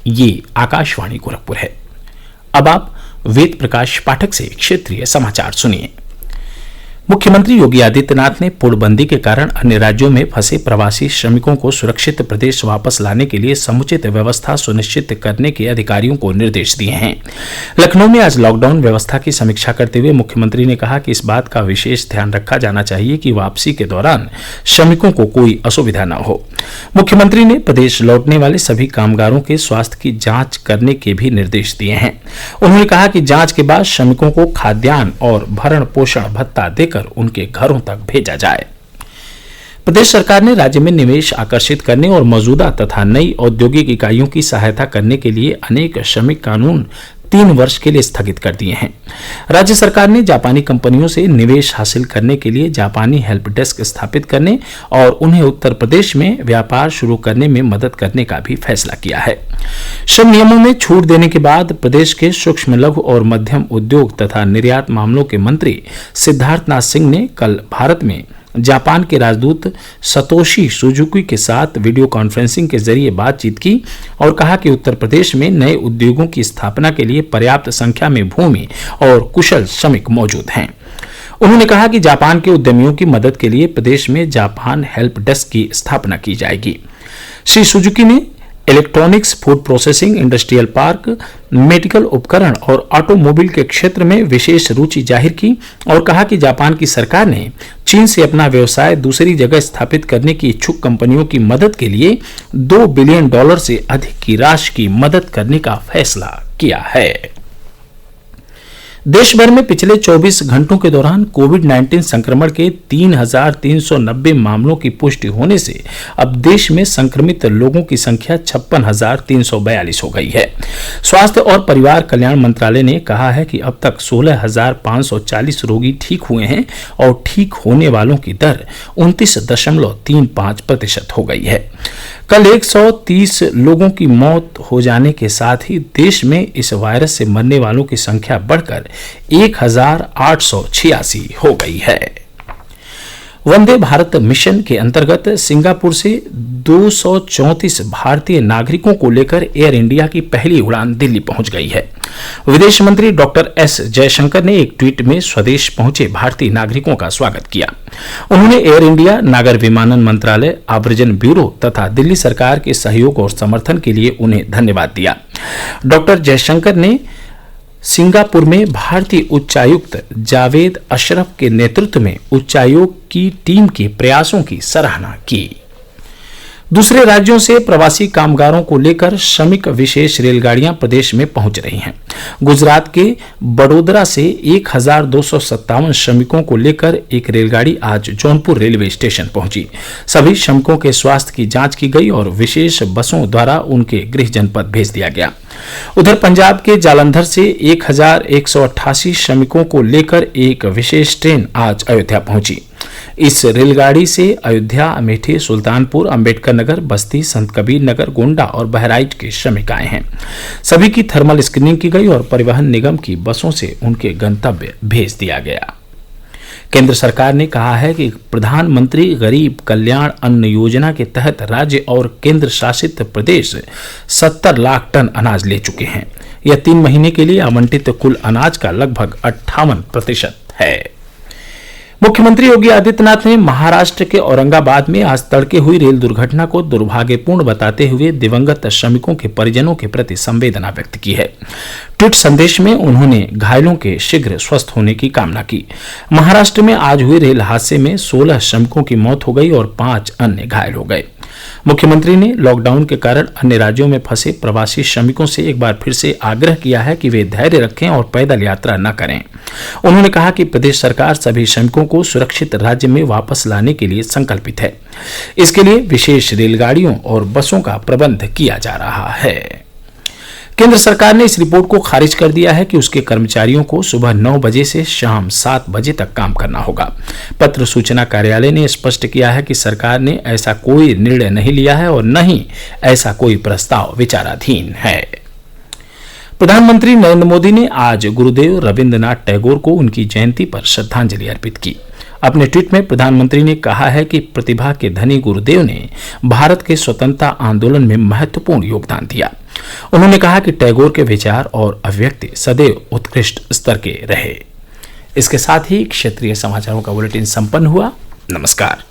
ये आकाशवाणी गोरखपुर है। अब आप वेद प्रकाश पाठक से क्षेत्रीय समाचार सुनिए। मुख्यमंत्री योगी आदित्यनाथ ने पूर्णबंदी के कारण अन्य राज्यों में फंसे प्रवासी श्रमिकों को सुरक्षित प्रदेश वापस लाने के लिए समुचित व्यवस्था सुनिश्चित करने के अधिकारियों को निर्देश दिए हैं। लखनऊ में आज लॉकडाउन व्यवस्था की समीक्षा करते हुए मुख्यमंत्री ने कहा कि इस बात का विशेष ध्यान रखा जाना चाहिए कि वापसी के दौरान श्रमिकों को कोई असुविधा न हो। मुख्यमंत्री ने प्रदेश लौटने वाले सभी कामगारों के स्वास्थ्य की जांच करने के भी निर्देश दिए हैं। उन्होंने कहा कि जांच के बाद श्रमिकों को खाद्यान्न और भरण पोषण भत्ता देकर उनके घरों तक भेजा जाए। प्रदेश सरकार ने राज्य में निवेश आकर्षित करने और मौजूदा तथा नई औद्योगिक इकाइयों की सहायता करने के लिए अनेक श्रमिक कानून 3 वर्ष के लिए स्थगित कर दिए हैं। राज्य सरकार ने जापानी कंपनियों से निवेश हासिल करने के लिए जापानी हेल्प डेस्क स्थापित करने और उन्हें उत्तर प्रदेश में व्यापार शुरू करने में मदद करने का भी फैसला किया है। श्रम नियमों में छूट देने के बाद प्रदेश के सूक्ष्म लघु और मध्यम उद्योग तथा निर्यात मामलों के मंत्री सिद्धार्थनाथ सिंह ने कल भारत में जापान के राजदूत सतोशी सुजुकी के साथ वीडियो कॉन्फ्रेंसिंग के जरिए बातचीत की और कहा कि उत्तर प्रदेश में नए उद्योगों की स्थापना के लिए पर्याप्त संख्या में भूमि और कुशल श्रमिक मौजूद हैं। उन्होंने कहा कि जापान के उद्यमियों की मदद के लिए प्रदेश में जापान हेल्प डेस्क की स्थापना की जाएगी। श्री सुजुकी ने electronics, food processing, industrial park, medical उपकरण और ऑटोमोबाइल के क्षेत्र में विशेष रुचि जाहिर की और कहा कि जापान की सरकार ने चीन से अपना व्यवसाय दूसरी जगह स्थापित करने की इच्छुक कंपनियों की मदद के लिए $2 बिलियन से अधिक की राशि की मदद करने का फैसला किया है। देश भर में पिछले 24 घंटों के दौरान कोविड-19 संक्रमण के 3,390 मामलों की पुष्टि होने से अब देश में संक्रमित लोगों की संख्या 56,342 हो गई है। स्वास्थ्य और परिवार कल्याण मंत्रालय ने कहा है कि अब तक 16,540 रोगी ठीक हुए हैं और ठीक होने वालों की दर 29.35% हो गई है। कल 130 लोगों की मौत हो जाने के साथ ही देश में इस वायरस से मरने वालों की संख्या बढ़कर 1,886 हो गई है। वंदे भारत मिशन के अंतर्गत सिंगापुर से 234 भारतीय नागरिकों को लेकर एयर इंडिया की पहली उड़ान दिल्ली पहुंच गई है। विदेश मंत्री डॉक्टर एस जयशंकर ने एक ट्वीट में स्वदेश पहुंचे भारतीय नागरिकों का स्वागत किया। उन्होंने एयर इंडिया, नागर विमानन मंत्रालय, आव्रजन ब्यूरो तथा दिल्ली सरकार के सहयोग और समर्थन के लिए उन्हें धन्यवाद दिया। डॉक्टर जयशंकर ने सिंगापुर में भारतीय उच्चायुक्त जावेद अशरफ के नेतृत्व में उच्चायोग की टीम के प्रयासों की सराहना की। दूसरे राज्यों से प्रवासी कामगारों को लेकर श्रमिक विशेष रेलगाड़ियां प्रदेश में पहुंच रही हैं। गुजरात के बड़ोदरा से 1,257 श्रमिकों को लेकर एक रेलगाड़ी आज जौनपुर रेलवे स्टेशन पहुंची। सभी श्रमिकों के स्वास्थ्य की जांच की गई और विशेष बसों द्वारा उनके गृह जनपद भेज दिया गया। उधर पंजाब के जालंधर से 1,188 श्रमिकों को लेकर एक विशेष ट्रेन आज अयोध्या पहुंची। इस रेलगाड़ी से अयोध्या, अमेठी, सुल्तानपुर, अंबेडकर नगर, बस्ती, संत कबीर नगर, गोंडा और बहराइच के श्रमिक आए हैं। सभी की थर्मल स्क्रीनिंग की गई और परिवहन निगम की बसों से उनके गंतव्य भेज दिया गया। केंद्र सरकार ने कहा है कि प्रधानमंत्री गरीब कल्याण अन्न योजना के तहत राज्य और केंद्र शासित प्रदेश 70 लाख टन अनाज ले चुके हैं। यह 3 महीने के लिए आवंटित कुल अनाज का लगभग 58% है। मुख्यमंत्री योगी आदित्यनाथ ने महाराष्ट्र के औरंगाबाद में आज तड़के हुई रेल दुर्घटना को दुर्भाग्यपूर्ण बताते हुए दिवंगत श्रमिकों के परिजनों के प्रति संवेदना व्यक्त की है। ट्वीट संदेश में उन्होंने घायलों के शीघ्र स्वस्थ होने की कामना की। महाराष्ट्र में आज हुए रेल हादसे में 16 श्रमिकों की मौत हो गई और 5 अन्य घायल हो गए। मुख्यमंत्री ने लॉकडाउन के कारण अन्य राज्यों में फंसे प्रवासी श्रमिकों से एक बार फिर से आग्रह किया है कि वे धैर्य रखें और पैदल यात्रा न करें। उन्होंने कहा कि प्रदेश सरकार सभी श्रमिकों को सुरक्षित राज्य में वापस लाने के लिए संकल्पित है। इसके लिए विशेष रेलगाड़ियों और बसों का प्रबंध किया जा रहा है। केंद्र सरकार ने इस रिपोर्ट को खारिज कर दिया है कि उसके कर्मचारियों को सुबह 9 बजे से शाम 7 बजे तक काम करना होगा। पत्र सूचना कार्यालय ने स्पष्ट किया है कि सरकार ने ऐसा कोई निर्णय नहीं लिया है और न ही ऐसा कोई प्रस्ताव विचाराधीन है। प्रधानमंत्री नरेंद्र मोदी ने आज गुरुदेव रविंद्रनाथ टैगोर को उनकी जयंती पर श्रद्धांजलि अर्पित की। अपने ट्वीट में प्रधानमंत्री ने कहा है कि प्रतिभा के धनी गुरुदेव ने भारत के स्वतंत्रता आंदोलन में महत्वपूर्ण योगदान दिया। उन्होंने कहा कि टैगोर के विचार और अभिव्यक्ति सदैव उत्कृष्ट स्तर के रहे। इसके साथ ही क्षेत्रीय समाचारों का बुलेटिन संपन्न हुआ। नमस्कार।